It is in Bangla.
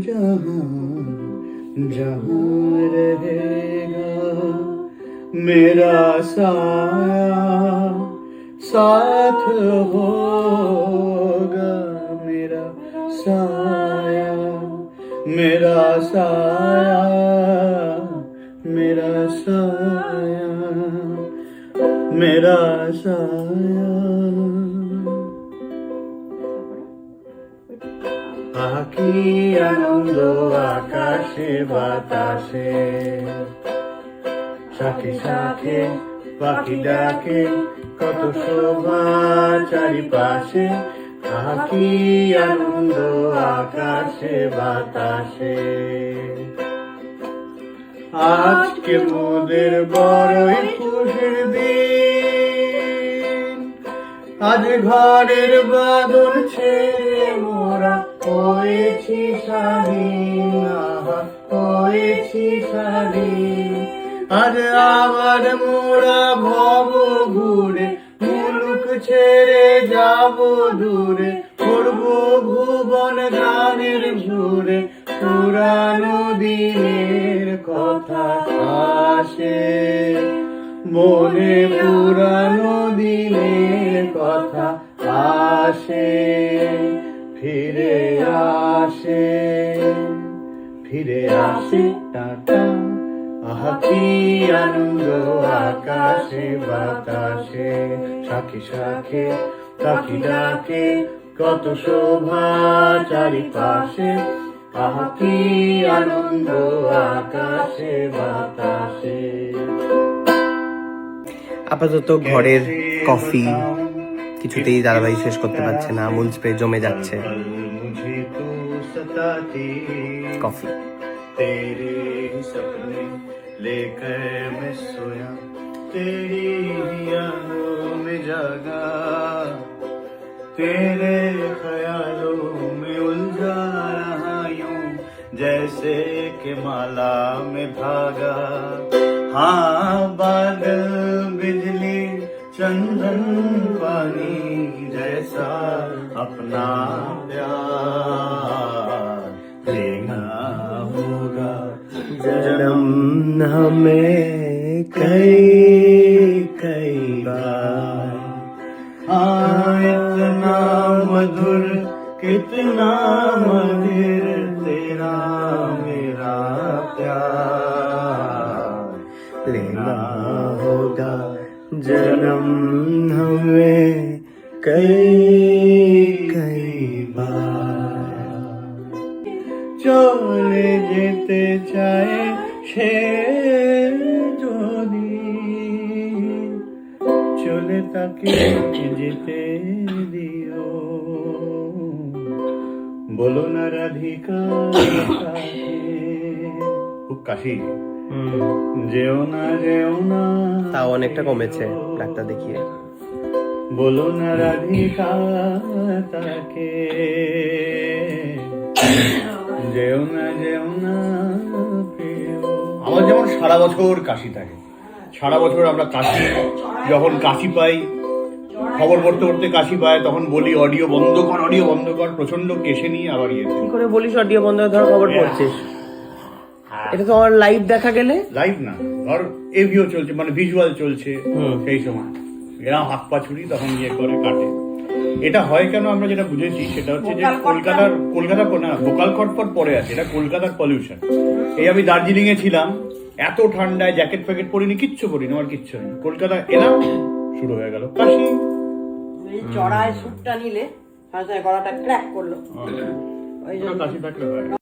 जहां जहां रहेगा मेरा साया साथ होगा मेरा साया मेरा साया मेरा साया मेरा साया আকি আনন্দ আকাশে বাতাসে শাখে শাখে পাখি ডাকে কত শোভা চারিপাশে আকি আনন্দ আকাশে বাতাসে আজকে মোদের বড়ই খুশির দিন আজ ঘরের বাঁধন ছেড়ে মোরা হয়েছি স্বাধীন হয়েছি স্বাধীন আজ আবার মোরা ভব ঘুরে মুলুক ছেড়ে যাব দূরে করব ভুবন গানের সুরে পুরানো দিনের কথা আসে মনে পুরানো দিনের কথা আসে ফিরে আসে টাটা আহা কি আনন্দ আকাশে বাতাসে শাখে শাখে পাখি ডাকে কত শোভা চারিপাশে আহা কি আনন্দ আকাশে বাতাসে। আপাতত ঘরের কফি কিছুতেই দাদাভাই শেষ করতে পারছে না, আমুল স্প্রে জমে যাচ্ছে। কফি तेरे सपने लेकर मैं सोया तेरी यादों में जागा तेरे ख्यालों में उलझा रहा यूं जैसे कि माला में धागा हाँ बादल बिजली चंदन पानी जैसा अपना प्यार लेना होगा जन्म हमें कई बार हाँ इतना मधुर कितना मधुर तेरा मेरा प्यार लेना होगा जन्म हमें कई बार চলে যেতে চায় সে যদি চলে তাকে যেতে দিও বলো না রাধিকা খুব কাশি যেও না তাও অনেকটা কমেছে ডাক্তার দেখিয়ে। বলো না রাধিকা তাকে যেও না আমার যেমন সারা বছর কাশি থাকে, সারা বছর আমরা কাশি যখন কাশি পাই খবর পড়তে পড়তে কাশি পায় তখন বলি অডিও বন্ধ কর প্রচন্ড কেশে নিয়ে আবার ইয়ে কি করে বলিস অডিও বন্ধ ধর খবর পড়ছিস? এটা তো আমার লাইভ দেখা গেলে লাইভ না ধর এভিও চলছে মানে ভিজুয়াল চলছে সেই সময় এরা হাত পা ছুরি তখন ইয়ে করে কাটে। এটা হয় কেন আমরা যেটা বুঝেছি সেটা হচ্ছে যে কলকাতা না ভোকাল খটপট পরে আছে, এটা কলকাতার পলিউশন। এই আমি দার্জিলিং এ ছিলাম এত ঠান্ডায় জ্যাকেট ফ্যাকেট পরিনি, কিচ্ছু পরিনি, আমার কিচ্ছু নেই। কলকাতা এলাম শুরু হয়ে গেল কাশি। চড়ায় সুটটা নিলে গলাটা ক্র্যাক করলো, কাশি থাকলে হয়।